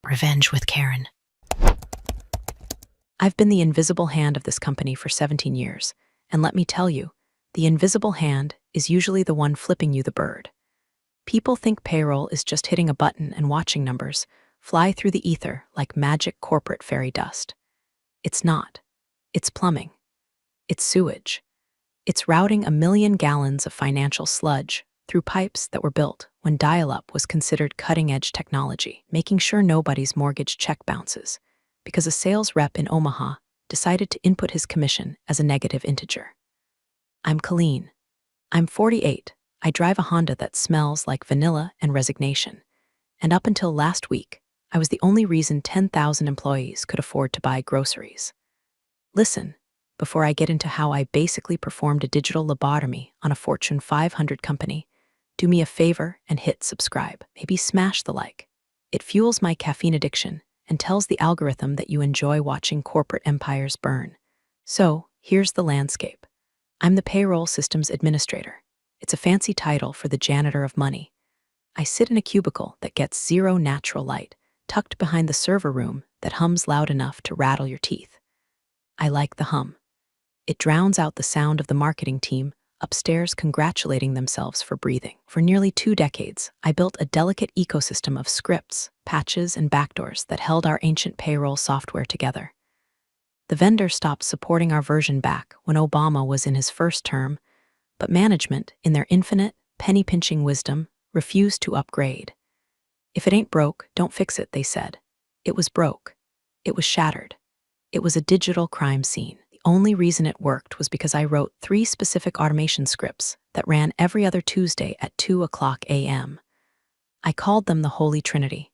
Revenge with Karen. I've been the invisible hand of this company for 17 years, and let me tell you, the invisible hand is usually the one flipping you the bird. People think payroll is just hitting a button and watching numbers fly through the ether like magic corporate fairy dust. It's not. It's plumbing. It's sewage. It's routing 1 million gallons of financial sludge through pipes that were built when dial-up was considered cutting-edge technology, making sure nobody's mortgage check bounces, because a sales rep in Omaha decided to input his commission as a negative integer. I'm Colleen. I'm 48. I drive a Honda that smells like vanilla and resignation. And up until last week, I was the only reason 10,000 employees could afford to buy groceries. Listen, before I get into how I basically performed a digital lobotomy on a Fortune 500 company, do me a favor and hit subscribe. Maybe smash the like. It fuels my caffeine addiction and tells the algorithm that you enjoy watching corporate empires burn. So, here's the landscape. I'm the payroll systems administrator. It's a fancy title for the janitor of money. I sit in a cubicle that gets zero natural light, tucked behind the server room that hums loud enough to rattle your teeth. I like the hum. It drowns out the sound of the marketing team upstairs congratulating themselves for breathing. For nearly 2 decades, I built a delicate ecosystem of scripts, patches, and backdoors that held our ancient payroll software together. The vendor stopped supporting our version back when Obama was in his first term, but management, in their infinite, penny-pinching wisdom, refused to upgrade. If it ain't broke, don't fix it, they said. It was broke. It was shattered. It was a digital crime scene. The only reason it worked was because I wrote 3 specific automation scripts that ran every other Tuesday at 2:00 a.m. I called them the Holy Trinity.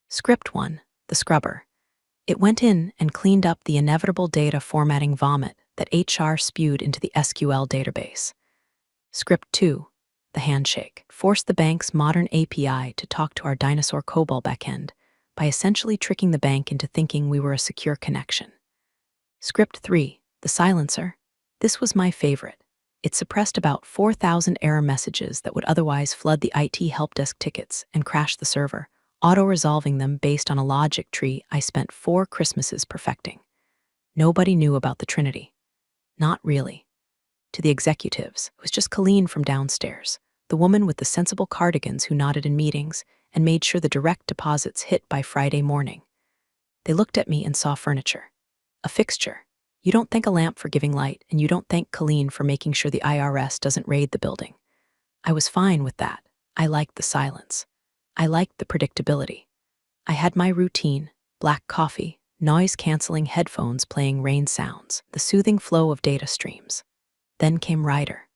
Script 1, the scrubber. It went in and cleaned up the inevitable data formatting vomit that HR spewed into the SQL database. Script 2, the handshake, forced the bank's modern API to talk to our dinosaur COBOL backend by essentially tricking the bank into thinking we were a secure connection. Script 3, the silencer. This was my favorite. It suppressed about 4,000 error messages that would otherwise flood the IT help desk tickets and crash the server, auto-resolving them based on a logic tree I spent 4 Christmases perfecting. Nobody knew about the Trinity. Not really. To the executives, it was just Colleen from downstairs, the woman with the sensible cardigans who nodded in meetings and made sure the direct deposits hit by Friday morning. They looked at me and saw furniture. A fixture. You don't thank a lamp for giving light, and you don't thank Colleen for making sure the IRS doesn't raid the building. I was fine with that. I liked the silence. I liked the predictability. I had my routine, black coffee, noise-canceling headphones playing rain sounds, the soothing flow of data streams. Then came Ryder.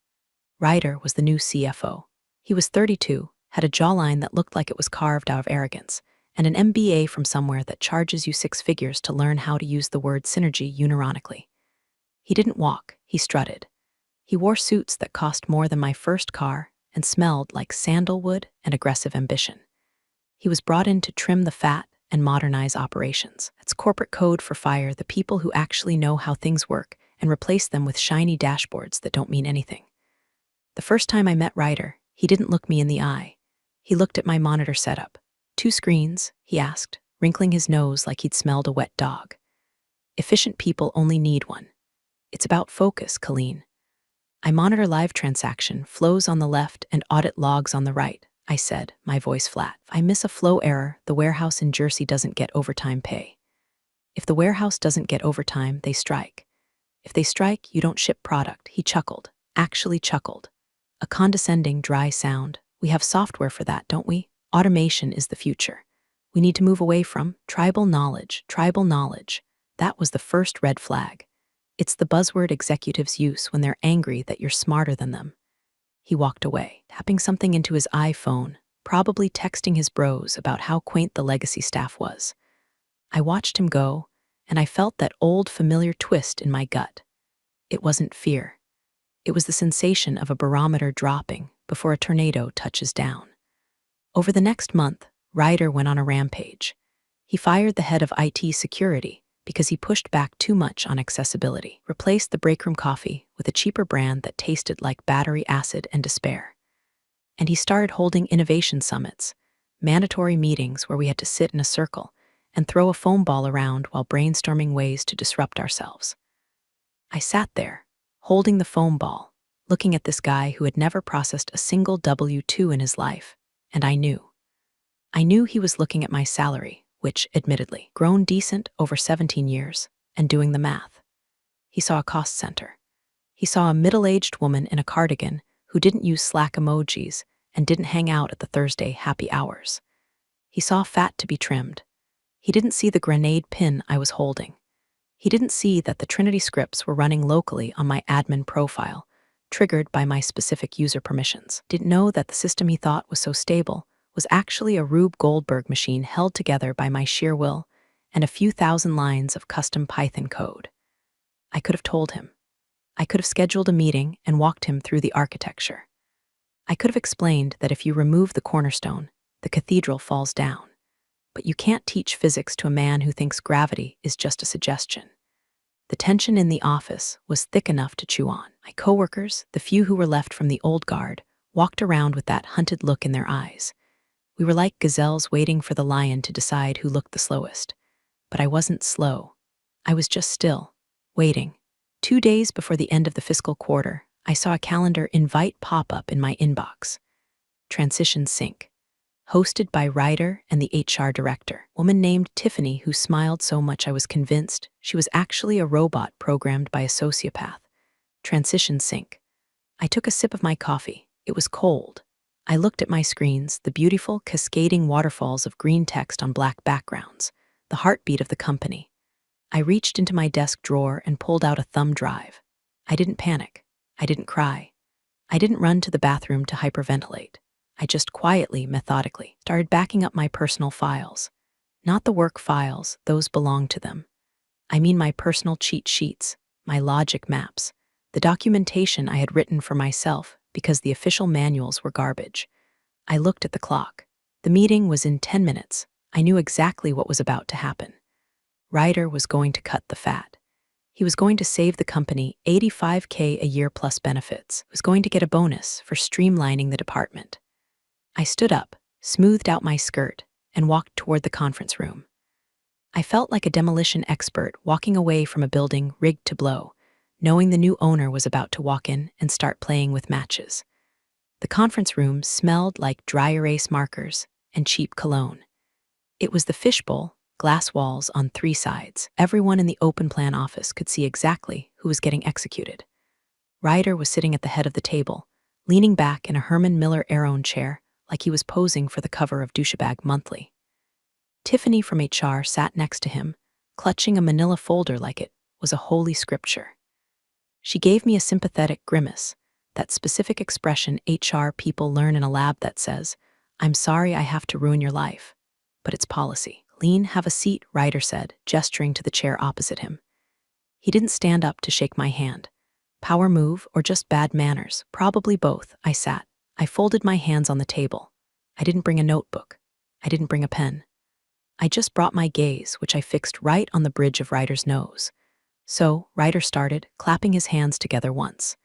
Ryder was the new CFO. He was 32, had a jawline that looked like it was carved out of arrogance, and an MBA from somewhere that charges you 6 figures to learn how to use the word synergy unironically. He didn't walk, he strutted. He wore suits that cost more than my first car and smelled like sandalwood and aggressive ambition. He was brought in to trim the fat and modernize operations. It's corporate code for fire the people who actually know how things work and replace them with shiny dashboards that don't mean anything. The first time I met Ryder, he didn't look me in the eye. He looked at my monitor setup. 2 screens, he asked, wrinkling his nose like he'd smelled a wet dog. Efficient people only need one. It's about focus, Colleen. I monitor live transaction, flows on the left and audit logs on the right, I said, my voice flat. If I miss a flow error, the warehouse in Jersey doesn't get overtime pay. If the warehouse doesn't get overtime, they strike. If they strike, you don't ship product, he chuckled, actually chuckled. A condescending, dry sound. We have software for that, don't we? Automation is the future. We need to move away from tribal knowledge. That was the first red flag. It's the buzzword executives use when they're angry that you're smarter than them. He walked away, tapping something into his iPhone, probably texting his bros about how quaint the legacy staff was. I watched him go, and I felt that old familiar twist in my gut. It wasn't fear. It was the sensation of a barometer dropping before a tornado touches down. Over the next month, Ryder went on a rampage. He fired the head of IT security because he pushed back too much on accessibility, replaced the breakroom coffee with a cheaper brand that tasted like battery acid and despair. And he started holding innovation summits, mandatory meetings where we had to sit in a circle and throw a foam ball around while brainstorming ways to disrupt ourselves. I sat there, holding the foam ball, looking at this guy who had never processed a single W-2 in his life, and I knew. I knew he was looking at my salary, which, admittedly, grown decent over 17 years, and doing the math. He saw a cost center. He saw a middle-aged woman in a cardigan who didn't use Slack emojis and didn't hang out at the Thursday happy hours. He saw fat to be trimmed. He didn't see the grenade pin I was holding. He didn't see that the Trinity scripts were running locally on my admin profile, triggered by my specific user permissions. Didn't know that the system he thought was so stable was actually a Rube Goldberg machine held together by my sheer will and a few thousand lines of custom Python code. I could have told him. I could have scheduled a meeting and walked him through the architecture. I could have explained that if you remove the cornerstone, the cathedral falls down. But you can't teach physics to a man who thinks gravity is just a suggestion. The tension in the office was thick enough to chew on. My coworkers, the few who were left from the old guard, walked around with that hunted look in their eyes. We were like gazelles waiting for the lion to decide who looked the slowest. But I wasn't slow. I was just still, waiting. 2 days before the end of the fiscal quarter, I saw a calendar invite pop up in my inbox. Transition Sync. Hosted by Ryder and the HR director, a woman named Tiffany who smiled so much I was convinced she was actually a robot programmed by a sociopath. Transition Sync. I took a sip of my coffee. It was cold. I looked at my screens, the beautiful, cascading waterfalls of green text on black backgrounds, the heartbeat of the company. I reached into my desk drawer and pulled out a thumb drive. I didn't panic. I didn't cry. I didn't run to the bathroom to hyperventilate. I just quietly, methodically, started backing up my personal files. Not the work files, those belong to them. I mean my personal cheat sheets, my logic maps, the documentation I had written for myself because the official manuals were garbage. I looked at the clock. The meeting was in 10 minutes. I knew exactly what was about to happen. Ryder was going to cut the fat. He was going to save the company $85K a year plus benefits. He was going to get a bonus for streamlining the department. I stood up, smoothed out my skirt, and walked toward the conference room. I felt like a demolition expert walking away from a building rigged to blow, knowing the new owner was about to walk in and start playing with matches. The conference room smelled like dry erase markers and cheap cologne. It was the fishbowl, glass walls on 3 sides. Everyone in the open plan office could see exactly who was getting executed. Ryder was sitting at the head of the table, leaning back in a Herman Miller Aeron chair like he was posing for the cover of Douchebag Monthly. Tiffany from HR sat next to him, clutching a manila folder like it was a holy scripture. She gave me a sympathetic grimace, that specific expression HR people learn in a lab that says, "I'm sorry I have to ruin your life, but it's policy." "Lean, have a seat," Ryder said, gesturing to the chair opposite him. He didn't stand up to shake my hand. Power move or just bad manners? Probably both. I sat. I folded my hands on the table. I didn't bring a notebook. I didn't bring a pen. I just brought my gaze, which I fixed right on the bridge of Ryder's nose. So, Ryder started, clapping his hands together once.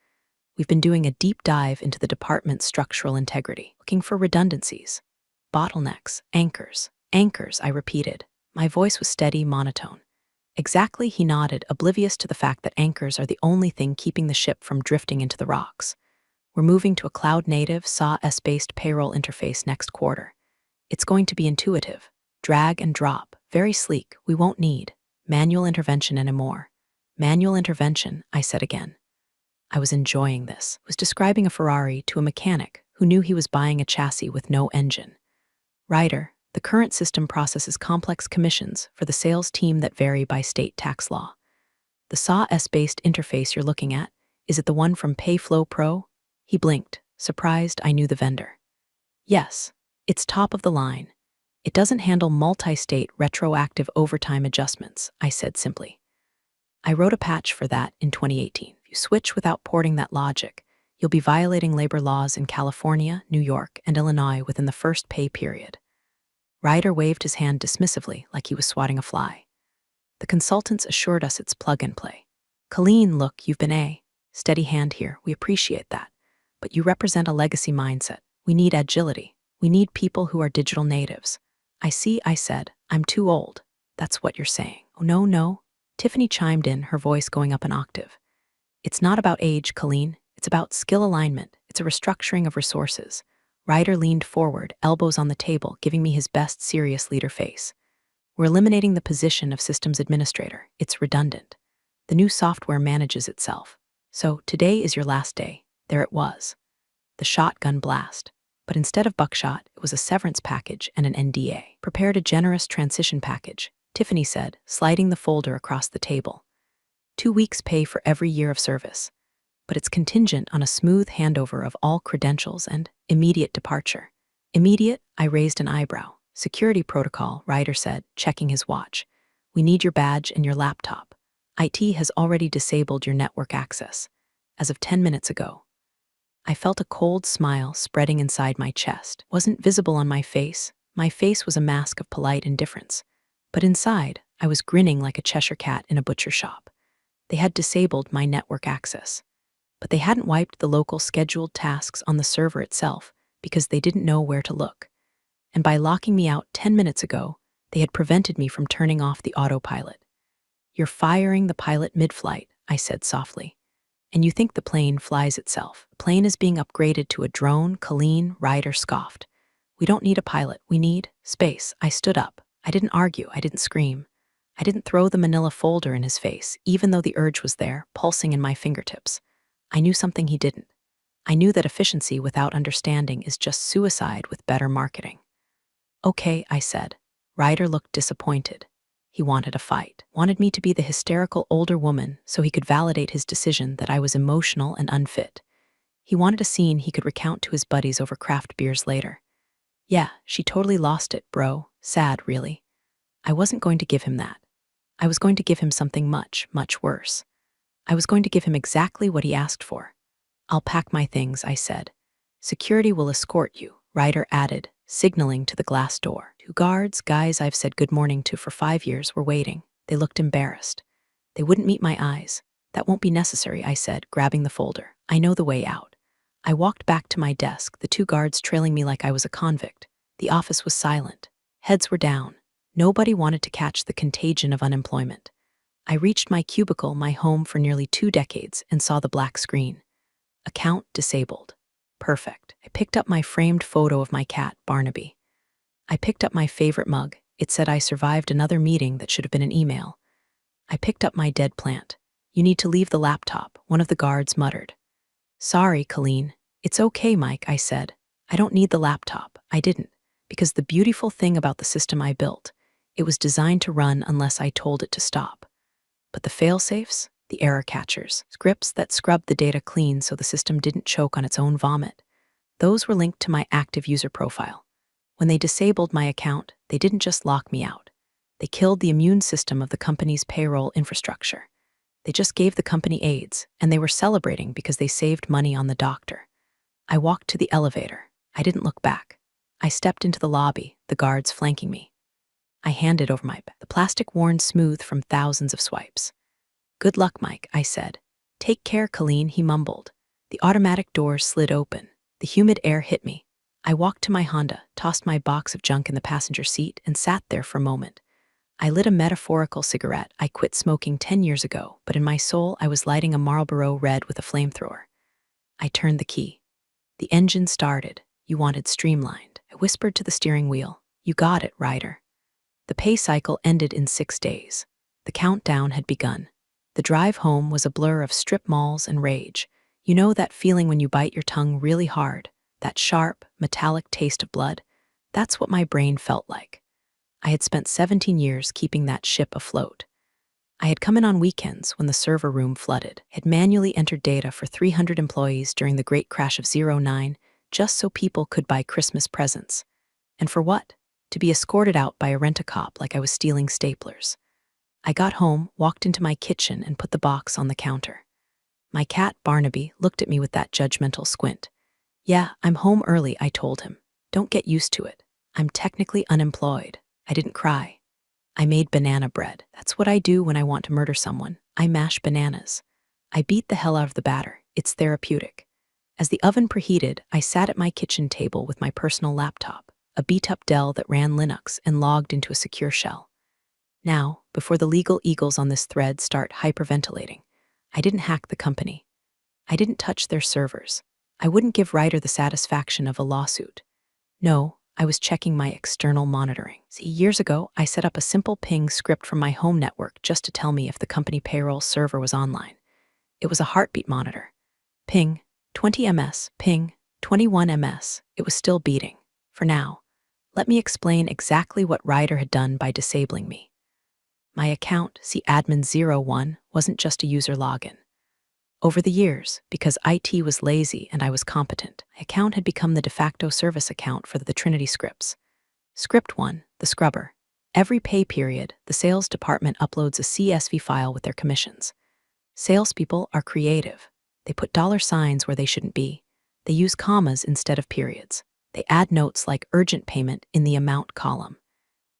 "We've been doing a deep dive into the department's structural integrity, looking for redundancies, bottlenecks, anchors. Anchors," I repeated. My voice was steady, monotone. "Exactly," he nodded, oblivious to the fact that anchors are the only thing keeping the ship from drifting into the rocks. "We're moving to a cloud-native, SaaS-based payroll interface next quarter. It's going to be intuitive, drag and drop, very sleek. We won't need manual intervention anymore." "Manual intervention," I said again. I was enjoying this. I was describing a Ferrari to a mechanic who knew he was buying a chassis with no engine. "Ryder, the current system processes complex commissions for the sales team that vary by state tax law. The SaaS-based interface you're looking at, is it the one from Payflow Pro?" He blinked, surprised I knew the vendor. "Yes, it's top of the line. It doesn't handle multi-state retroactive overtime adjustments," I said simply. "I wrote a patch for that in 2018. If you switch without porting that logic, you'll be violating labor laws in California, New York, and Illinois within the first pay period." Ryder waved his hand dismissively like he was swatting a fly. "The consultants assured us it's plug and play. Colleen, look, you've been a steady hand here. We appreciate that. But you represent a legacy mindset. We need agility. We need people who are digital natives. I see, I said. I'm too old. That's what you're saying. Oh, no, no. Tiffany chimed in, her voice going up an octave. It's not about age, Colleen. It's about skill alignment. It's a restructuring of resources. Ryder leaned forward, elbows on the table, giving me his best serious leader face. We're eliminating the position of systems administrator. It's redundant. The new software manages itself. So today is your last day. There it was. The shotgun blast. But instead of buckshot, it was a severance package and an NDA. Prepared a generous transition package, Tiffany said, sliding the folder across the table. 2 weeks' pay for every year of service. But it's contingent on a smooth handover of all credentials and immediate departure. Immediate? I raised an eyebrow. Security protocol, Ryder said, checking his watch. We need your badge and your laptop. IT has already disabled your network access. As of 10 minutes ago. I felt a cold smile spreading inside my chest. Wasn't visible on my face. My face was a mask of polite indifference. But inside, I was grinning like a Cheshire cat in a butcher shop. They had disabled my network access. But they hadn't wiped the local scheduled tasks on the server itself because they didn't know where to look. And by locking me out 10 minutes ago, they had prevented me from turning off the autopilot. You're firing the pilot mid-flight, I said softly. And you think the plane flies itself. The plane is being upgraded to a drone, Colleen, Ryder scoffed. We don't need a pilot, we need space. I stood up. I didn't argue, I didn't scream. I didn't throw the manila folder in his face, even though the urge was there, pulsing in my fingertips. I knew something he didn't. I knew that efficiency without understanding is just suicide with better marketing. Okay, I said. Ryder looked disappointed. He wanted a fight, wanted me to be the hysterical older woman so he could validate his decision that I was emotional and unfit. He wanted a scene he could recount to his buddies over craft beers later. Yeah, she totally lost it, bro. Sad, really. I wasn't going to give him that. I was going to give him something much, much worse. I was going to give him exactly what he asked for. I'll pack my things, I said. Security will escort you, Ryder added, signaling to the glass door. 2 guards, guys I've said good morning to for 5 years, were waiting. They looked embarrassed. They wouldn't meet my eyes. That won't be necessary, I said, grabbing the folder. I know the way out. I walked back to my desk, the 2 guards trailing me like I was a convict. The office was silent. Heads were down. Nobody wanted to catch the contagion of unemployment. I reached my cubicle, my home for nearly 2 decades, and saw the black screen. Account disabled. Perfect. I picked up my framed photo of my cat, Barnaby. I picked up my favorite mug. It said I survived another meeting that should have been an email. I picked up my dead plant. You need to leave the laptop, one of the guards muttered. Sorry, Colleen. It's okay, Mike, I said. I don't need the laptop. I didn't, because the beautiful thing about the system I built, it was designed to run unless I told it to stop. But the fail-safes, the error catchers, scripts that scrubbed the data clean so the system didn't choke on its own vomit, those were linked to my active user profile. When they disabled my account, they didn't just lock me out. They killed the immune system of the company's payroll infrastructure. They just gave the company AIDS, and they were celebrating because they saved money on the doctor. I walked to the elevator. I didn't look back. I stepped into the lobby, the guards flanking me. I handed over my bag, the plastic worn smooth from thousands of swipes. Good luck, Mike, I said. Take care, Colleen, he mumbled. The automatic doors slid open. The humid air hit me. I walked to my Honda, tossed my box of junk in the passenger seat, and sat there for a moment. I lit a metaphorical cigarette I quit smoking 10 years ago, but in my soul I was lighting a Marlboro Red with a flamethrower. I turned the key. The engine started. You wanted streamlined. I whispered to the steering wheel. You got it, Ryder. The pay cycle ended in 6 days. The countdown had begun. The drive home was a blur of strip malls and rage. You know that feeling when you bite your tongue really hard, that sharp, metallic taste of blood? That's what my brain felt like. I had spent 17 years keeping that ship afloat. I had come in on weekends when the server room flooded, had manually entered data for 300 employees during the great crash of '09, just so people could buy Christmas presents. And for what? To be escorted out by a rent-a-cop like I was stealing staplers. I got home, walked into my kitchen, and put the box on the counter. My cat, Barnaby, looked at me with that judgmental squint. Yeah, I'm home early, I told him. Don't get used to it. I'm technically unemployed. I didn't cry. I made banana bread. That's what I do when I want to murder someone. I mash bananas. I beat the hell out of the batter. It's therapeutic. As the oven preheated, I sat at my kitchen table with my personal laptop, a beat-up Dell that ran Linux and logged into a secure shell. Now, before the legal eagles on this thread start hyperventilating, I didn't hack the company. I didn't touch their servers. I wouldn't give Ryder the satisfaction of a lawsuit. No, I was checking my external monitoring. See, years ago, I set up a simple ping script from my home network just to tell me if the company payroll server was online. It was a heartbeat monitor. Ping, 20 ms, ping, 21 ms. It was still beating. For now, let me explain exactly what Ryder had done by disabling me. My account, see admin01, wasn't just a user login. Over the years, because IT was lazy and I was competent, my account had become the de facto service account for the Trinity scripts. Script 1, the scrubber. Every pay period, the sales department uploads a CSV file with their commissions. Salespeople are creative. They put $signs where they shouldn't be. They use commas instead of periods. They add notes like urgent payment in the amount column.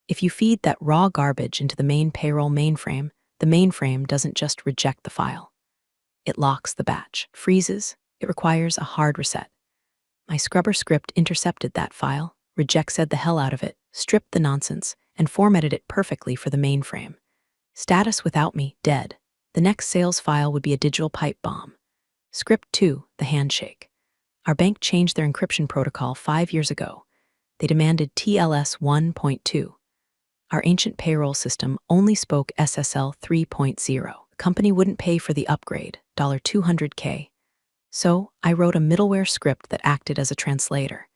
If you feed that raw garbage into the main payroll mainframe, the mainframe doesn't just reject the file. It locks the batch, freezes, it requires a hard reset. My scrubber script intercepted that file, rejected the hell out of it, stripped the nonsense, and formatted it perfectly for the mainframe. Status without me, dead. The next sales file would be a digital pipe bomb. Script 2, the handshake. Our bank changed their encryption protocol 5 years ago. They demanded TLS 1.2. Our ancient payroll system only spoke SSL 3.0. The company wouldn't pay for the upgrade, $200K. So I wrote a middleware script that acted as a translator.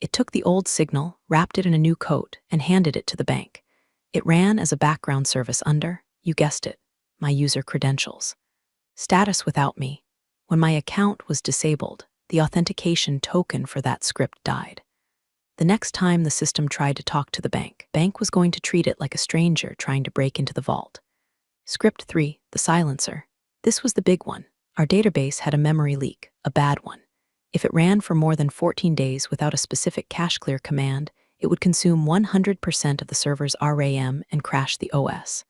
It took the old signal, wrapped it in a new coat, and handed it to the bank. It ran as a background service under, you guessed it, my user credentials. Status without me. When my account was disabled, the authentication token for that script died. The next time the system tried to talk to the bank was going to treat it like a stranger trying to break into the vault. Script 3, the silencer. This was the big one. Our database had a memory leak, a bad one. If it ran for more than 14 days without a specific cache clear command, it would consume 100% of the server's RAM and crash the OS.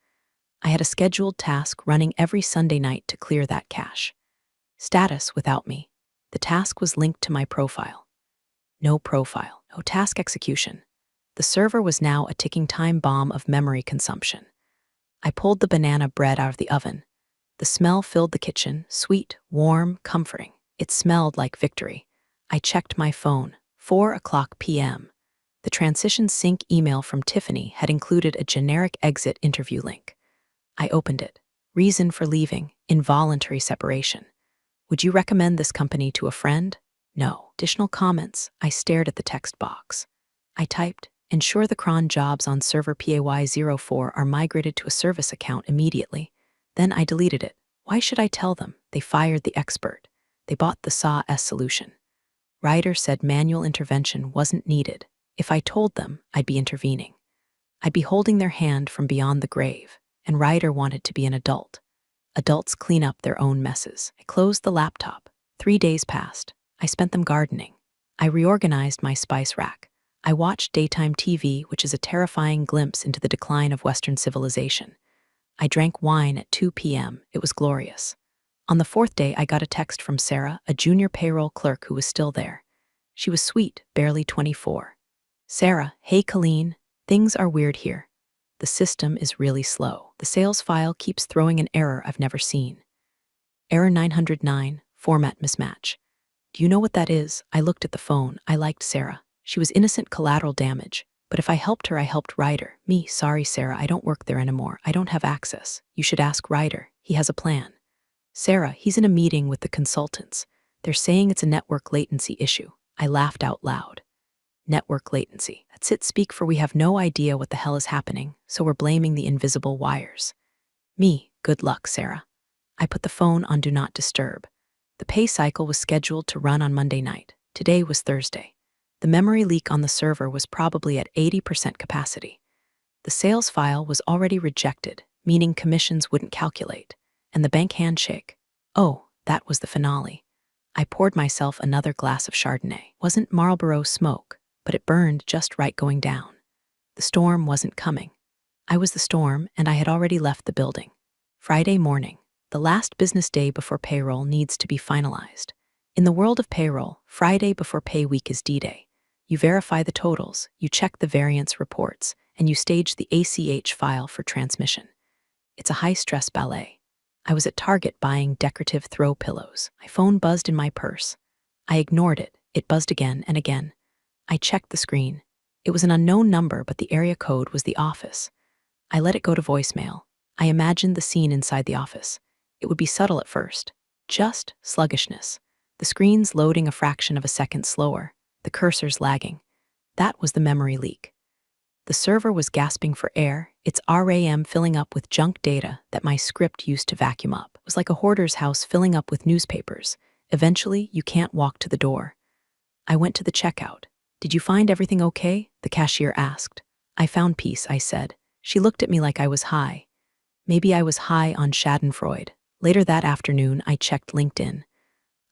I had a scheduled task running every Sunday night to clear that cache. Status without me. The task was linked to my profile. No profile, no task execution. The server was now a ticking time bomb of memory consumption. I pulled the banana bread out of the oven. The smell filled the kitchen, sweet, warm, comforting. It smelled like victory. I checked my phone, 4:00 p.m. The transition sync email from Tiffany had included a generic exit interview link. I opened it. Reason for leaving, involuntary separation. Would you recommend this company to a friend? No. Additional comments. I stared at the text box. I typed, ensure the cron jobs on server PAY04 are migrated to a service account immediately. Then I deleted it. Why should I tell them? They fired the expert. They bought the SAW solution. Ryder said manual intervention wasn't needed. If I told them, I'd be intervening. I'd be holding their hand from beyond the grave, and Ryder wanted to be an adult. Adults clean up their own messes. I closed the laptop. 3 days passed. I spent them gardening. I reorganized my spice rack. I watched daytime TV, which is a terrifying glimpse into the decline of Western civilization. I drank wine at 2 p.m. It was glorious. On the 4th day, I got a text from Sarah, a junior payroll clerk who was still there. She was sweet, barely 24. Sarah, hey Colleen, things are weird here. The system is really slow. The sales file keeps throwing an error I've never seen. Error 909, format mismatch. Do you know what that is? I looked at the phone. I liked Sarah. She was innocent collateral damage. But if I helped her, I helped Ryder. Me, sorry Sarah, I don't work there anymore. I don't have access. You should ask Ryder. He has a plan. Sarah, he's in a meeting with the consultants. They're saying it's a network latency issue. I laughed out loud. Network latency. That's it, speak for we have no idea what the hell is happening, so we're blaming the invisible wires. Me, good luck, Sarah. I put the phone on Do Not Disturb. The pay cycle was scheduled to run on Monday night. Today was Thursday. The memory leak on the server was probably at 80% capacity. The sales file was already rejected, meaning commissions wouldn't calculate. And the bank handshake. Oh, that was the finale. I poured myself another glass of Chardonnay. Wasn't Marlboro smoke, but it burned just right going down. The storm wasn't coming. I was the storm, and I had already left the building. Friday morning. The last business day before payroll needs to be finalized. In the world of payroll, Friday before pay week is D-Day. You verify the totals, you check the variance reports, and you stage the ACH file for transmission. It's a high-stress ballet. I was at Target buying decorative throw pillows. My phone buzzed in my purse. I ignored it. It buzzed again and again. I checked the screen. It was an unknown number, but the area code was the office. I let it go to voicemail. I imagined the scene inside the office. It would be subtle at first. Just sluggishness. The screen's loading a fraction of a second slower. The cursor's lagging. That was the memory leak. The server was gasping for air, its RAM filling up with junk data that my script used to vacuum up. It was like a hoarder's house filling up with newspapers. Eventually, you can't walk to the door. I went to the checkout. "Did you find everything okay?" the cashier asked. "I found peace," I said. She looked at me like I was high. Maybe I was high on Schadenfreude. Later that afternoon, I checked LinkedIn.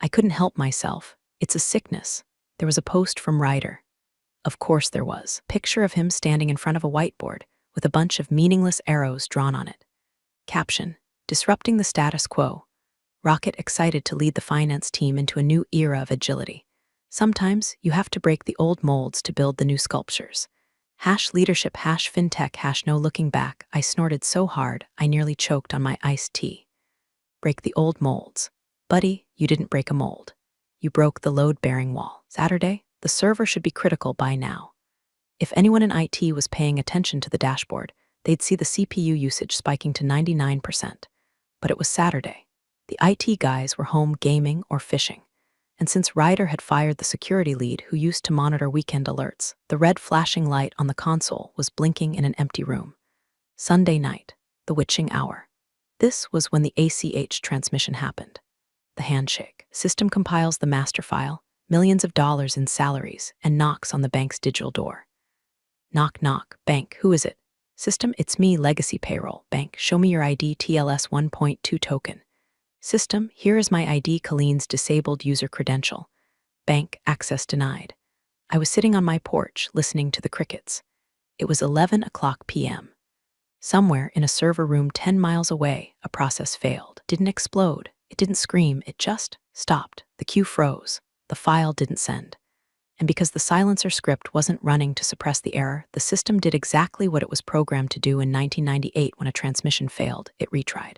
I couldn't help myself. It's a sickness. There was a post from Ryder. Of course there was. Picture of him standing in front of a whiteboard with a bunch of meaningless arrows drawn on it. Caption: disrupting the status quo. Rocket excited to lead the finance team into a new era of agility. Sometimes you have to break the old molds to build the new sculptures. #leadership, #fintech, #no looking back. I snorted so hard, I nearly choked on my iced tea. Break the old molds. Buddy, you didn't break a mold. You broke the load-bearing wall. Saturday, the server should be critical by now. If anyone in IT was paying attention to the dashboard, they'd see the CPU usage spiking to 99%. But it was Saturday. The IT guys were home gaming or fishing. And since Ryder had fired the security lead who used to monitor weekend alerts, the red flashing light on the console was blinking in an empty room. Sunday night, the witching hour. This was when the ACH transmission happened. The handshake. System compiles the master file, millions of dollars in salaries, and knocks on the bank's digital door. Knock, knock. Bank, who is it? System, it's me, Legacy Payroll. Bank, show me your ID, TLS 1.2 token. System, here is my ID, Colleen's disabled user credential. Bank, access denied. I was sitting on my porch, listening to the crickets. It was 11 o'clock p.m. Somewhere in a server room 10 miles away, a process failed. Didn't explode. It didn't scream. It just stopped. The queue froze. The file didn't send. And because the silencer script wasn't running to suppress the error, the system did exactly what it was programmed to do in 1998 when a transmission failed. It retried.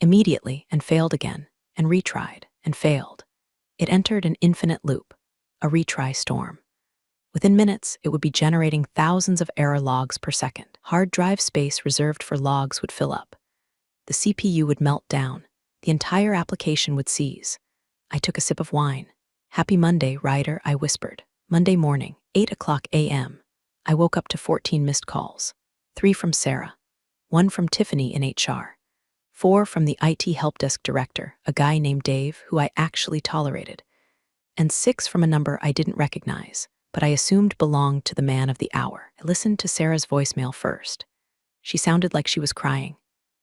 Immediately, and failed again, and retried, and failed. It entered an infinite loop, a retry storm. Within minutes, it would be generating thousands of error logs per second. Hard drive space reserved for logs would fill up. The CPU would melt down. The entire application would seize. I took a sip of wine. "Happy Monday, Ryder," I whispered. Monday morning, 8 o'clock a.m. I woke up to 14 missed calls. 3 from Sarah. 1 from Tiffany in HR. 4 from the IT help desk director, a guy named Dave who I actually tolerated. And 6 from a number I didn't recognize, but I assumed belonged to the man of the hour. I listened to Sarah's voicemail first. She sounded like she was crying.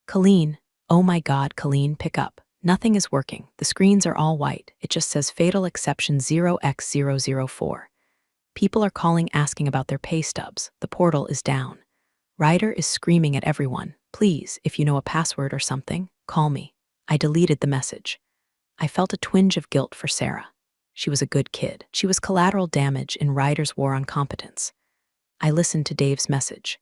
"Colleen, oh my God, Colleen, pick up. Nothing is working. The screens are all white. It just says fatal exception 0x004. People are calling asking about their pay stubs. The portal is down. Ryder is screaming at everyone. Please, if you know a password or something, call me." I deleted the message. I felt a twinge of guilt for Sarah. She was a good kid. She was collateral damage in Ryder's war on competence. I listened to Dave's message.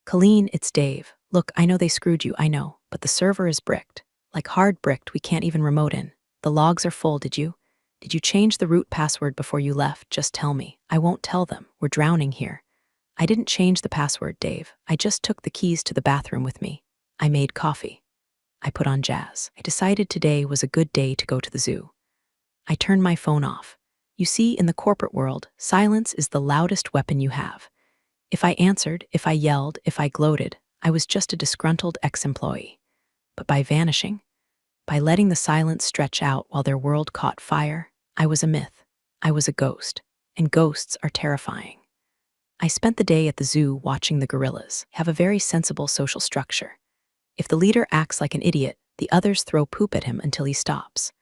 "Colleen, it's Dave. Look, I know they screwed you, I know, but the server is bricked. Like hard bricked, we can't even remote in. The logs are full, did you change the root password before you left? Just tell me. I won't tell them. We're drowning here." "I didn't change the password, Dave. I just took the keys to the bathroom with me. I made coffee. I put on jazz. I decided today was a good day to go to the zoo." I turned my phone off. You see, in the corporate world, silence is the loudest weapon you have. If I answered, if I yelled, if I gloated, I was just a disgruntled ex-employee. But by vanishing, by letting the silence stretch out while their world caught fire, I was a myth. I was a ghost. And ghosts are terrifying. I spent the day at the zoo watching the gorillas have a very sensible social structure. If the leader acts like an idiot, the others throw poop at him until he stops.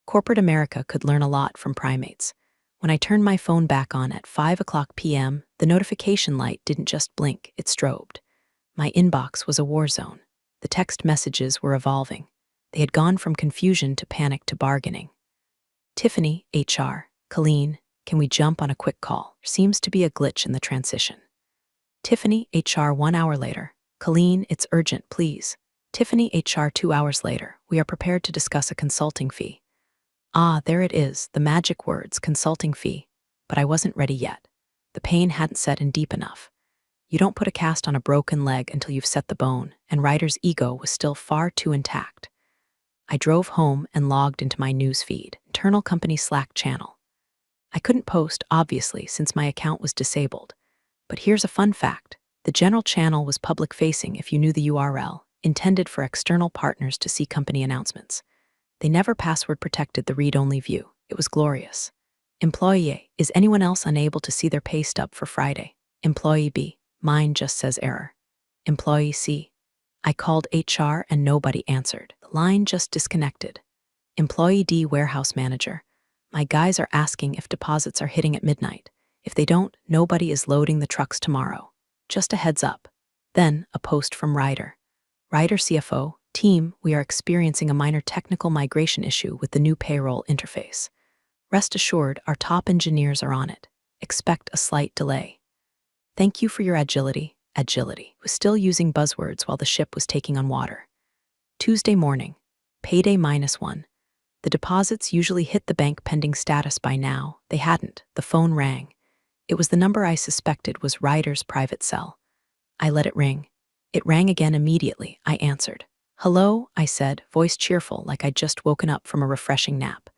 Corporate America could learn a lot from primates. When I turned my phone back on at 5 o'clock p.m., the notification light didn't just blink, it strobed. My inbox was a war zone. The text messages were evolving. They had gone from confusion to panic to bargaining. Tiffany, HR. Colleen, can we jump on a quick call? Seems to be a glitch in the transition. Tiffany, HR. 1 hour later. Colleen, it's urgent, please. Tiffany, HR. 2 hours later. We are prepared to discuss a consulting fee. Ah, there it is, the magic words, consulting fee. But I wasn't ready yet. The pain hadn't set in deep enough. You don't put a cast on a broken leg until you've set the bone, and Ryder's ego was still far too intact. I drove home and logged into my news feed, internal company Slack channel. I couldn't post, obviously, since my account was disabled. But here's a fun fact. The general channel was public-facing if you knew the URL, intended for external partners to see company announcements. They never password-protected the read-only view. It was glorious. Employee A, is anyone else unable to see their pay stub for Friday? Employee B, mine just says error. Employee C, I called HR and nobody answered. The line just disconnected. Employee D, warehouse manager. My guys are asking if deposits are hitting at midnight. If they don't, nobody is loading the trucks tomorrow. Just a heads up. Then, a post from Ryder. Ryder CFO, team, we are experiencing a minor technical migration issue with the new payroll interface. Rest assured, our top engineers are on it. Expect a slight delay. Thank you for your agility. Agility was still using buzzwords while the ship was taking on water. Tuesday morning, payday -1. The deposits usually hit the bank pending status by now. They hadn't. The phone rang. It was the number I suspected was Ryder's private cell. I let it ring. It rang again immediately. I answered. Hello, I said, voice cheerful like I'd just woken up from a refreshing nap.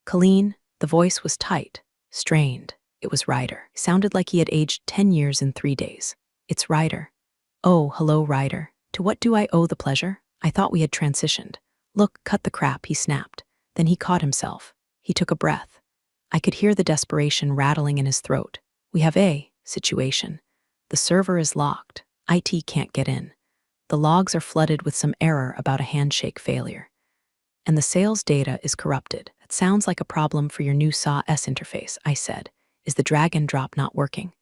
Colleen, the voice was tight, strained. It was Ryder. It sounded like he had aged 10 years in 3 days. It's Ryder. Oh, hello, Ryder. To what do I owe the pleasure? I thought we had transitioned. Look, cut the crap, he snapped. Then he caught himself. He took a breath. I could hear the desperation rattling in his throat. We have a situation. The server is locked. IT can't get in. The logs are flooded with some error about a handshake failure. And the sales data is corrupted. It sounds like a problem for your new SAW-S interface, I said. Is the drag and drop not working?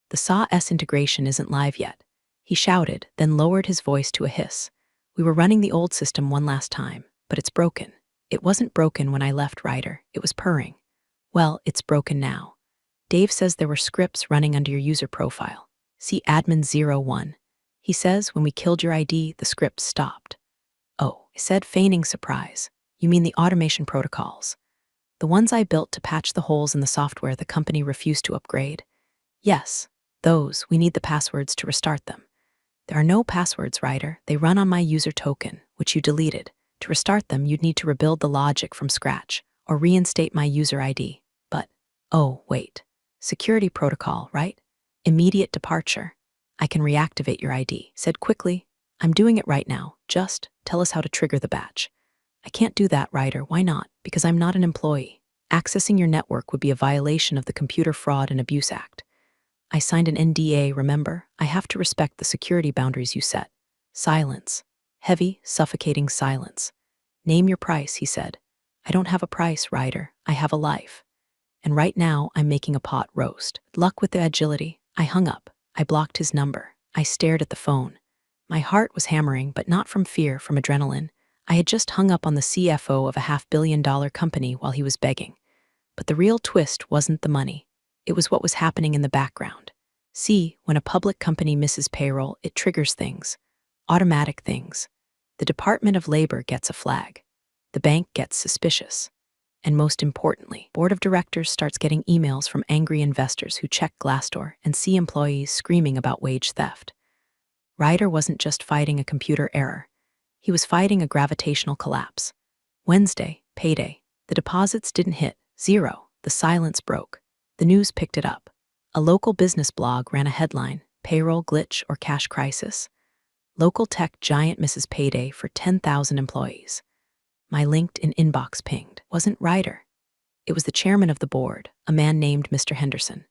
The SAW-S integration isn't live yet. He shouted, then lowered his voice to a hiss. We were running the old system one last time, but it's broken. It wasn't broken when I left Ryder. It was purring. Well, it's broken now. Dave says there were scripts running under your user profile. See admin 01. He says when we killed your ID, the script stopped. Oh, I said, feigning surprise. You mean the automation protocols? The ones I built to patch the holes in the software the company refused to upgrade? Yes, those. We need the passwords to restart them. There are no passwords, Ryder. They run on my user token, which you deleted. To restart them, you'd need to rebuild the logic from scratch, or reinstate my user ID. But, oh, wait. Security protocol, right? Immediate departure. I can reactivate your ID. Said quickly, I'm doing it right now. Just tell us how to trigger the batch. I can't do that, Ryder. Why not? Because I'm not an employee. Accessing your network would be a violation of the Computer Fraud and Abuse Act. I signed an NDA, remember? I have to respect the security boundaries you set. Silence. Heavy, suffocating silence. Name your price, he said. I don't have a price, Ryder. I have a life. And right now, I'm making a pot roast. Luck with the agility. I hung up. I blocked his number. I stared at the phone. My heart was hammering, but not from fear, from adrenaline. I had just hung up on the CFO of a $500 million company while he was begging. But the real twist wasn't the money. It was what was happening in the background. See, when a public company misses payroll, it triggers things. Automatic things. The Department of Labor gets a flag. The bank gets suspicious. And most importantly, board of directors starts getting emails from angry investors who check Glassdoor and see employees screaming about wage theft. Ryder wasn't just fighting a computer error. He was fighting a gravitational collapse. Wednesday, payday. The deposits didn't hit. 0. The silence broke. The news picked it up. A local business blog ran a headline, Payroll Glitch or Cash Crisis. Local tech giant misses payday for 10,000 employees. My LinkedIn inbox pinged. Wasn't Ryder. It was the chairman of the board, a man named Mr. Henderson.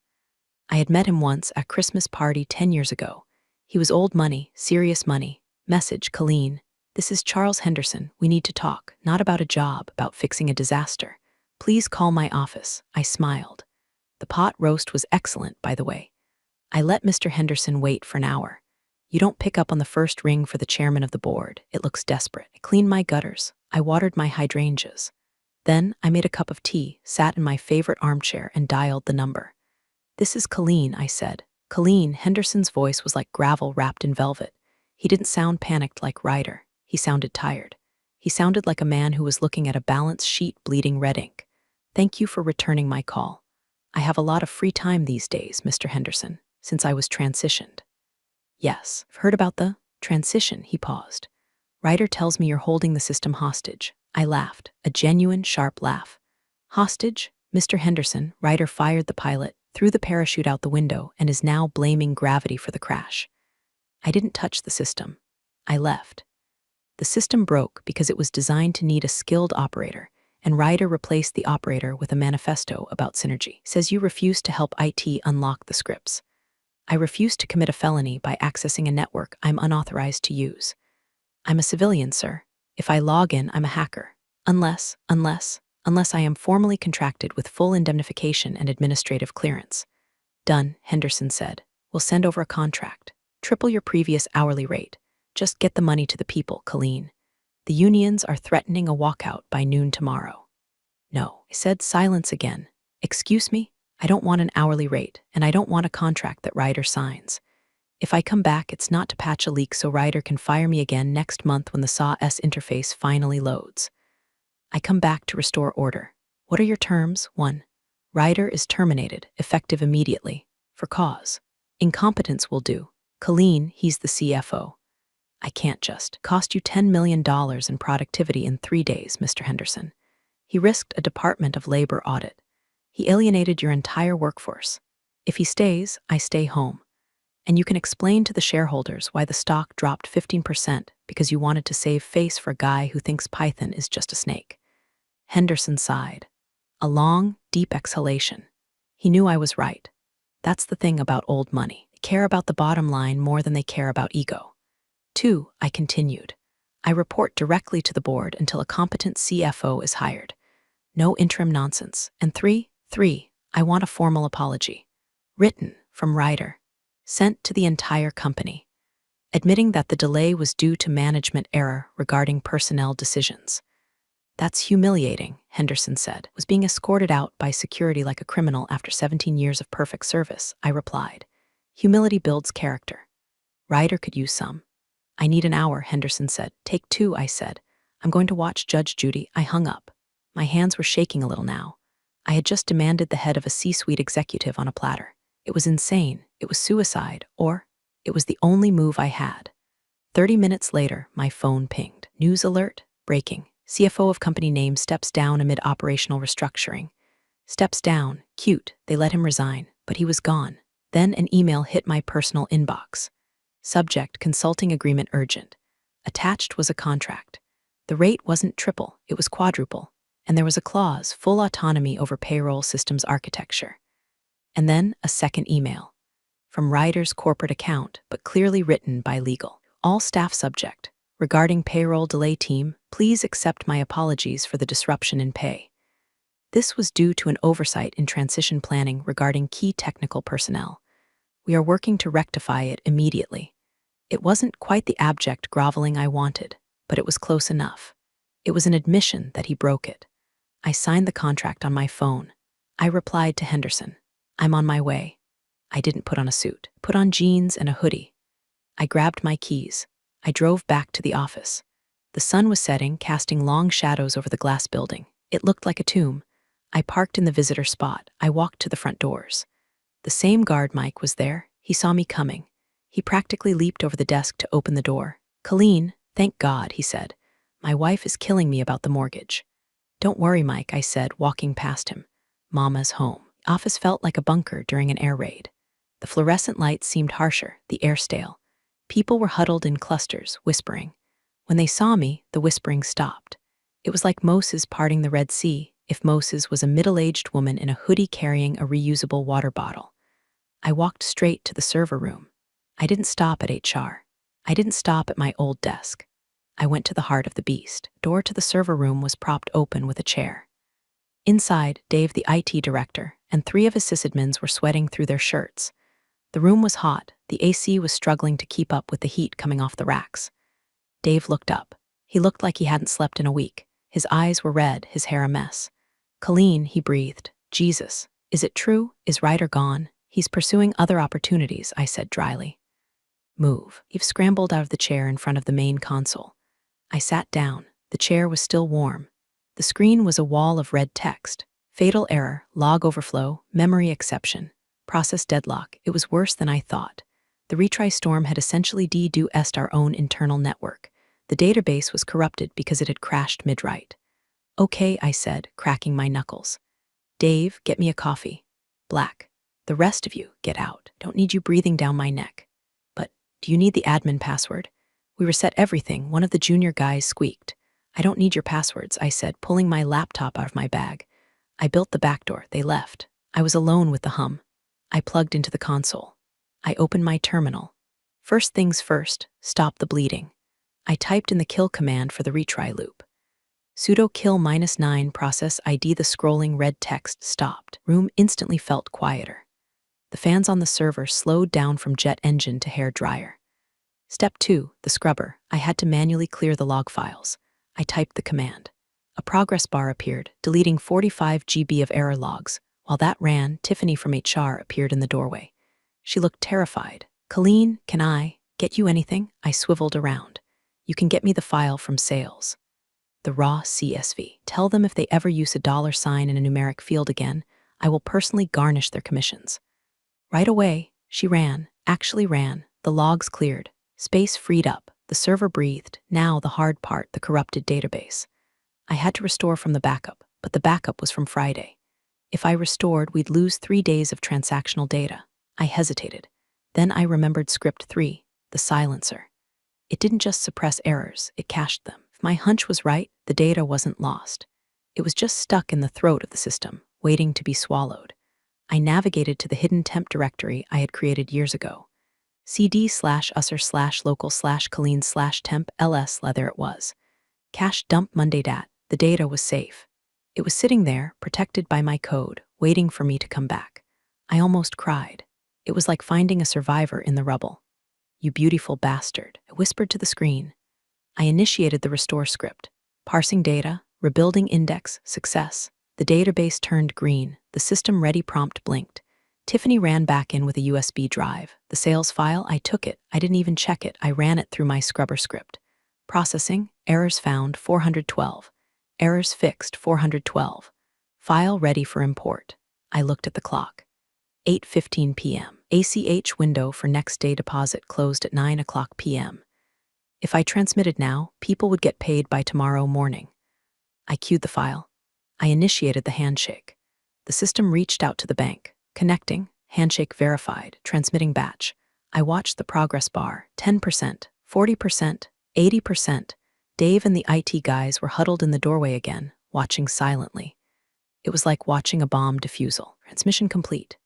I had met him once at a Christmas party 10 years ago. He was old money, serious money. Message, Colleen. This is Charles Henderson. We need to talk, not about a job, about fixing a disaster. Please call my office. I smiled. The pot roast was excellent, by the way. I let Mr. Henderson wait for an hour. You don't pick up on the first ring for the chairman of the board. It looks desperate. I cleaned my gutters. I watered my hydrangeas. Then I made a cup of tea, sat in my favorite armchair, and dialed the number. "This is Colleen," I said. Colleen, Henderson's voice was like gravel wrapped in velvet. He didn't sound panicked like Ryder. He sounded tired. He sounded like a man who was looking at a balance sheet bleeding red ink. "Thank you for returning my call. I have a lot of free time these days, Mr. Henderson, since I was transitioned." "Yes, I've heard about the transition," he paused. "Ryder tells me you're holding the system hostage." I laughed, a genuine, sharp laugh. "Hostage? Mr. Henderson," Ryder fired the pilot, threw the parachute out the window, and is now blaming gravity for the crash. "I didn't touch the system. I left. The system broke because it was designed to need a skilled operator, and Ryder replaced the operator with a manifesto about synergy. Says you refuse to help IT unlock the scripts. I refuse to commit a felony by accessing a network I'm unauthorized to use. I'm a civilian, sir. If I log in, I'm a hacker. Unless I am formally contracted with full indemnification and administrative clearance." "Done," Henderson said. "We'll send over a contract. Triple your previous hourly rate. Just get the money to the people, Colleen. The unions are threatening a walkout by noon tomorrow." "No," I said. Silence again. "Excuse me? I don't want an hourly rate, and I don't want a contract that Ryder signs. If I come back, it's not to patch a leak so Ryder can fire me again next month when the SAW interface finally loads. I come back to restore order. What are your terms? 1. Ryder is terminated, effective immediately. For cause. Incompetence will do. Colleen, he's the CFO. I can't just cost you $10 million in productivity in 3 days, Mr. Henderson. He risked a Department of Labor audit. He alienated your entire workforce. If he stays, I stay home. And you can explain to the shareholders why the stock dropped 15% because you wanted to save face for a guy who thinks Python is just a snake." Henderson sighed. A long, deep exhalation. He knew I was right. That's the thing about old money. They care about the bottom line more than they care about ego. 2, I continued. I report directly to the board until a competent CFO is hired. No interim nonsense. And 3, I want a formal apology. Written, from Ryder. Sent to the entire company. Admitting that the delay was due to management error regarding personnel decisions. "That's humiliating," Henderson said. "Was being escorted out by security like a criminal after 17 years of perfect service," I replied. "Humility builds character. Ryder could use some." "I need an hour," Henderson said. "Take 2, I said. "I'm going to watch Judge Judy." I hung up. My hands were shaking a little now. I had just demanded the head of a C-suite executive on a platter. It was insane. It was suicide. Or it was the only move I had. 30 minutes later, my phone pinged. News alert, breaking. CFO of company name steps down amid operational restructuring. Steps down, cute, they let him resign, but he was gone. Then an email hit my personal inbox. Subject, consulting agreement urgent. Attached was a contract. The rate wasn't triple, it was quadruple. And there was a clause, full autonomy over payroll systems architecture. And then a second email. From Ryder's corporate account, but clearly written by legal. All staff subject. Regarding payroll delay team, please accept my apologies for the disruption in pay. This was due to an oversight in transition planning regarding key technical personnel. We are working to rectify it immediately. It wasn't quite the abject groveling I wanted, but it was close enough. It was an admission that he broke it. I signed the contract on my phone. I replied to Henderson, "I'm on my way." I didn't put on a suit, put on jeans and a hoodie. I grabbed my keys. I drove back to the office. The sun was setting, casting long shadows over the glass building. It looked like a tomb. I parked in the visitor spot. I walked to the front doors. The same guard, Mike, was there. He saw me coming. He practically leaped over the desk to open the door. "Colleen, thank God," he said. "My wife is killing me about the mortgage." "Don't worry, Mike," I said, walking past him. "Mama's home." The office felt like a bunker during an air raid. The fluorescent lights seemed harsher, the air stale. People were huddled in clusters, whispering. When they saw me, the whispering stopped. It was like Moses parting the Red Sea, if Moses was a middle-aged woman in a hoodie carrying a reusable water bottle. I walked straight to the server room. I didn't stop at HR. I didn't stop at my old desk. I went to the heart of the beast. The door to the server room was propped open with a chair. Inside, Dave, the IT director, and 3 of his sysadmins were sweating through their shirts. The room was hot. The AC was struggling to keep up with the heat coming off the racks. Dave looked up. He looked like he hadn't slept in a week. His eyes were red, his hair a mess. "Colleen," he breathed. "Jesus. Is it true? Is Ryder gone?" "He's pursuing other opportunities," I said dryly. "Move." Eve scrambled out of the chair in front of the main console. I sat down. The chair was still warm. The screen was a wall of red text. Fatal error, log overflow, memory exception, process deadlock. It was worse than I thought. The retry storm had essentially DDoSed our own internal network. The database was corrupted because it had crashed mid-write. "Okay," I said, cracking my knuckles. "Dave, get me a coffee." Black. "The rest of you, get out. Don't need you breathing down my neck." "But, do you need the admin password?" "We reset everything," one of the junior guys squeaked. "I don't need your passwords," I said, pulling my laptop out of my bag. I built the backdoor. They left. I was alone with the hum. I plugged into the console. I opened my terminal. First things first, stop the bleeding. I typed in the kill command for the retry loop. Sudo kill -9 process ID. The scrolling red text stopped. Room instantly felt quieter. The fans on the server slowed down from jet engine to hair dryer. Step 2, the scrubber. I had to manually clear the log files. I typed the command. A progress bar appeared, deleting 45 GB of error logs. While that ran, Tiffany from HR appeared in the doorway. She looked terrified. "Colleen, can I get you anything?" I swiveled around. "You can get me the file from sales. The raw CSV. Tell them if they ever use a $sign in a numeric field again, I will personally garnish their commissions." Right away, she ran, actually ran. The logs cleared. Space freed up. The server breathed. Now the hard part, the corrupted database. I had to restore from the backup, but the backup was from Friday. If I restored, we'd lose 3 days of transactional data. I hesitated. Then I remembered script 3, the silencer. It didn't just suppress errors, it cached them. If my hunch was right, the data wasn't lost. It was just stuck in the throat of the system, waiting to be swallowed. I navigated to the hidden temp directory I had created years ago. cd/usr/local/colleen/temp ls. There it was. Cache dump Monday dat. The data was safe. It was sitting there, protected by my code, waiting for me to come back. I almost cried. It was like finding a survivor in the rubble. "You beautiful bastard," I whispered to the screen. I initiated the restore script. Parsing data, rebuilding index, success. The database turned green. The system ready prompt blinked. Tiffany ran back in with a USB drive. The sales file, I took it. I didn't even check it. I ran it through my scrubber script. Processing, errors found 412. Errors fixed 412. File ready for import. I looked at the clock. 8:15 p.m. ACH window for next day deposit closed at 9:00 p.m. If I transmitted now, people would get paid by tomorrow morning. I queued the file. I initiated the handshake. The system reached out to the bank. Connecting, handshake verified, transmitting batch. I watched the progress bar, 10%, 40%, 80%. Dave and the IT guys were huddled in the doorway again, watching silently. It was like watching a bomb defusal. Transmission complete.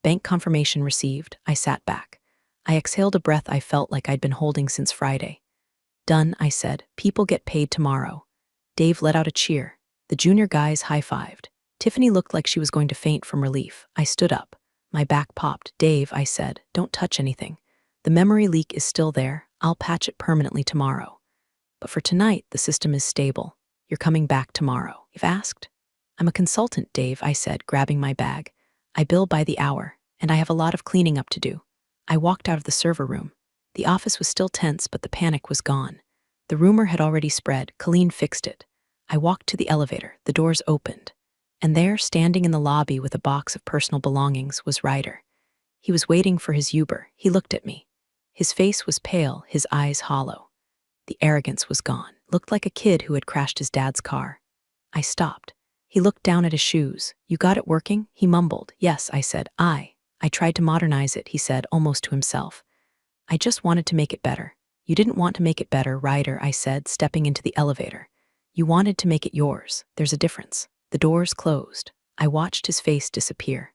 Bank confirmation received. I sat back. I exhaled a breath I felt like I'd been holding since Friday. "Done," I said. "People get paid tomorrow." Dave let out a cheer. The junior guys high-fived. Tiffany looked like she was going to faint from relief. I stood up. My back popped. "Dave," I said, "don't touch anything. The memory leak is still there. I'll patch it permanently tomorrow. But for tonight, the system is stable. You're coming back tomorrow." You've asked? "I'm a consultant, Dave," I said, grabbing my bag. "I bill by the hour, and I have a lot of cleaning up to do." I walked out of the server room. The office was still tense, but the panic was gone. The rumor had already spread. Colleen fixed it. I walked to the elevator. The doors opened. And there, standing in the lobby with a box of personal belongings, was Ryder. He was waiting for his Uber. He looked at me. His face was pale, his eyes hollow. The arrogance was gone. Looked like a kid who had crashed his dad's car. I stopped. He looked down at his shoes. "You got it working?" He mumbled. "Yes," I said. I tried to modernize it," he said, almost to himself. "I just wanted to make it better." "You didn't want to make it better, Ryder," I said, stepping into the elevator. "You wanted to make it yours. There's a difference." The doors closed. I watched his face disappear.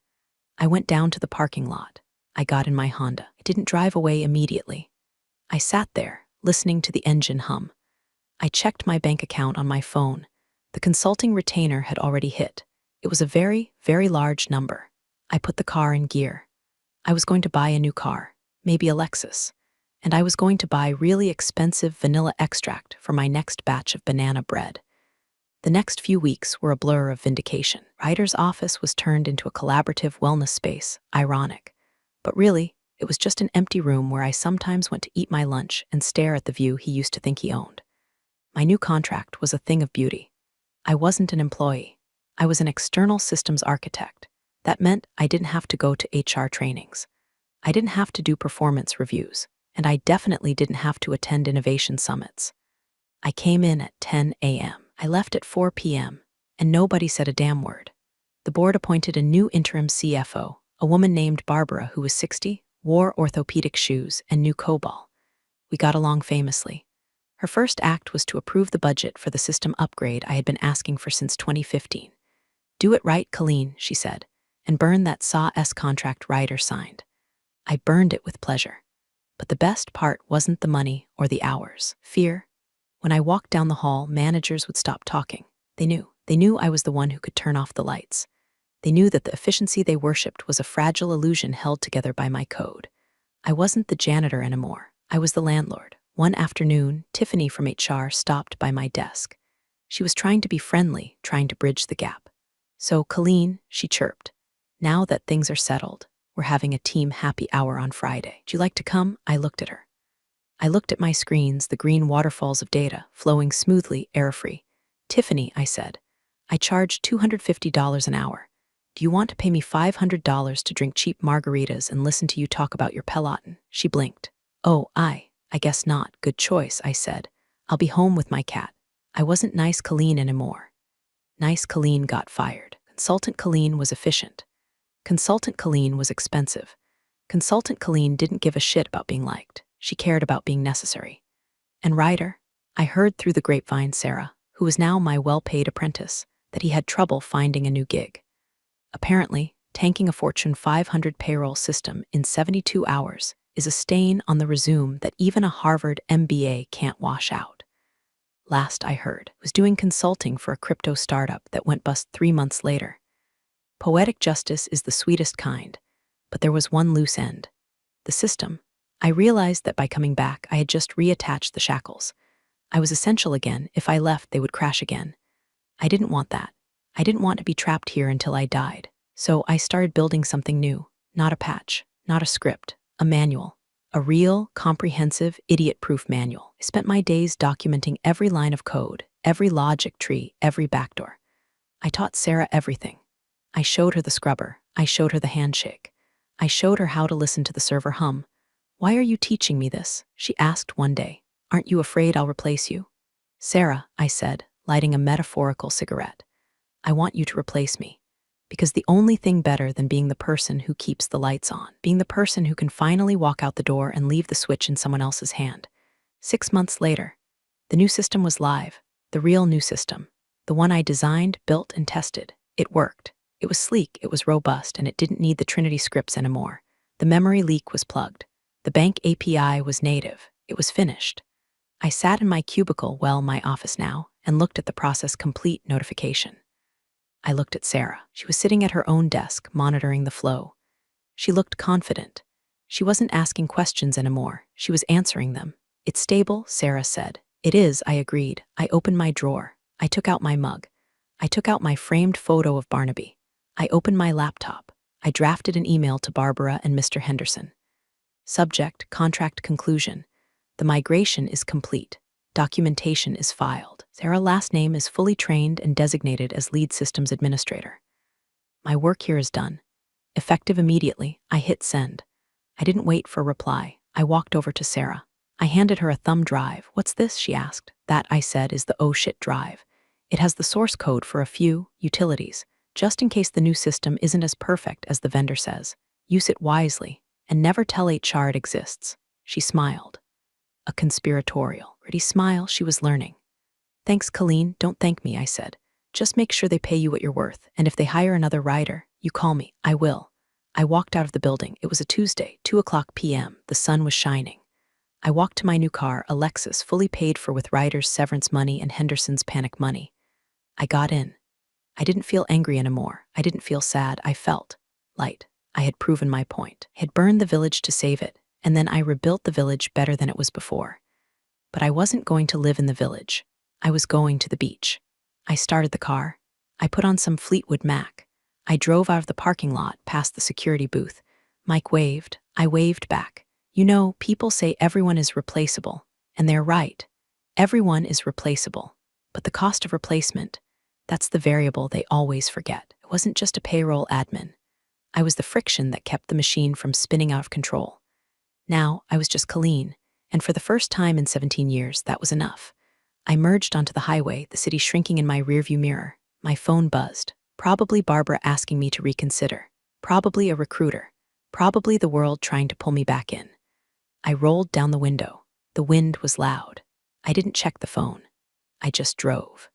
I went down to the parking lot. I got in my Honda. I didn't drive away immediately. I sat there, listening to the engine hum. I checked my bank account on my phone. The consulting retainer had already hit. It was a very, very large number. I put the car in gear. I was going to buy a new car, maybe a Lexus. And I was going to buy really expensive vanilla extract for my next batch of banana bread. The next few weeks were a blur of vindication. Ryder's office was turned into a collaborative wellness space, ironic. But really, it was just an empty room where I sometimes went to eat my lunch and stare at the view he used to think he owned. My new contract was a thing of beauty. I wasn't an employee. I was an external systems architect. That meant I didn't have to go to HR trainings. I didn't have to do performance reviews, and I definitely didn't have to attend innovation summits. I came in at 10 a.m. I left at 4 p.m., and nobody said a damn word. The board appointed a new interim CFO, a woman named Barbara who was 60, wore orthopedic shoes, and knew COBOL. We got along famously. Her first act was to approve the budget for the system upgrade I had been asking for since 2015. "Do it right, Colleen," she said, "and burn that SAW-S contract Ryder signed." I burned it with pleasure. But the best part wasn't the money or the hours. Fear. When I walked down the hall, managers would stop talking. They knew. They knew I was the one who could turn off the lights. They knew that the efficiency they worshipped was a fragile illusion held together by my code. I wasn't the janitor anymore. I was the landlord. One afternoon, Tiffany from HR stopped by my desk. She was trying to be friendly, trying to bridge the gap. "So, Colleen," she chirped, "now that things are settled, we're having a team happy hour on Friday. Do you like to come?" I looked at her. I looked at my screens, the green waterfalls of data, flowing smoothly, error-free. "Tiffany," I said, "I charge $250 an hour. Do you want to pay me $500 to drink cheap margaritas and listen to you talk about your Peloton?" She blinked. "Oh, I guess not. Good choice," I said. "I'll be home with my cat." I wasn't nice Colleen anymore. Nice Colleen got fired. Consultant Colleen was efficient. Consultant Colleen was expensive. Consultant Colleen didn't give a shit about being liked. She cared about being necessary. And Ryder, I heard through the grapevine Sarah, who was now my well-paid apprentice, that he had trouble finding a new gig. Apparently, tanking a Fortune 500 payroll system in 72 hours is a stain on the resume that even a Harvard MBA can't wash out. Last I heard, was doing consulting for a crypto startup that went bust 3 months later. Poetic justice is the sweetest kind, but there was one loose end. The system. I realized that by coming back, I had just reattached the shackles. I was essential again. If I left, they would crash again. I didn't want that. I didn't want to be trapped here until I died. So I started building something new. Not a patch, not a script, a manual. A real, comprehensive, idiot-proof manual. I spent my days documenting every line of code, every logic tree, every backdoor. I taught Sarah everything. I showed her the scrubber. I showed her the handshake. I showed her how to listen to the server hum. "Why are you teaching me this?" she asked one day. "Aren't you afraid I'll replace you?" "Sarah," I said, lighting a metaphorical cigarette, "I want you to replace me. Because the only thing better than being the person who keeps the lights on, being the person who can finally walk out the door and leave the switch in someone else's hand." 6 months later, the new system was live, the real new system, the one I designed, built, and tested. It worked. It was sleek, it was robust, and it didn't need the Trinity scripts anymore. The memory leak was plugged. The bank API was native. It was finished. I sat in my cubicle, my office now, and looked at the process complete notification. I looked at Sarah. She was sitting at her own desk, monitoring the flow. She looked confident. She wasn't asking questions anymore. She was answering them. "It's stable," Sarah said. "It is," I agreed. I opened my drawer. I took out my mug. I took out my framed photo of Barnaby. I opened my laptop. I drafted an email to Barbara and Mr. Henderson. Subject, contract conclusion. The migration is complete. Documentation is filed. Sarah's last name is fully trained and designated as lead systems administrator. My work here is done. Effective immediately, I hit send. I didn't wait for a reply. I walked over to Sarah. I handed her a thumb drive. "What's this?" she asked. "That," I said, "is the oh shit drive. It has the source code for a few utilities, just in case the new system isn't as perfect as the vendor says. Use it wisely, and never tell HR it exists." She smiled. A conspiratorial, pretty smile she was learning. "Thanks, Colleen. Don't thank me," I said. "Just make sure they pay you what you're worth, and if they hire another rider, you call me. I will." I walked out of the building. It was a Tuesday, 2:00 p.m. The sun was shining. I walked to my new car, a Lexus, fully paid for with Ryder's severance money and Henderson's panic money. I got in. I didn't feel angry anymore. I didn't feel sad. I felt light. I had proven my point. I had burned the village to save it, and then I rebuilt the village better than it was before. But I wasn't going to live in the village. I was going to the beach. I started the car. I put on some Fleetwood Mac. I drove out of the parking lot past the security booth. Mike waved. I waved back. You know, people say everyone is replaceable, and they're right. Everyone is replaceable. But the cost of replacement, that's the variable they always forget. It wasn't just a payroll admin. I was the friction that kept the machine from spinning out of control. Now, I was just Colleen, and for the first time in 17 years, that was enough. I merged onto the highway, the city shrinking in my rearview mirror. My phone buzzed. Probably Barbara asking me to reconsider. Probably a recruiter. Probably the world trying to pull me back in. I rolled down the window. The wind was loud. I didn't check the phone. I just drove.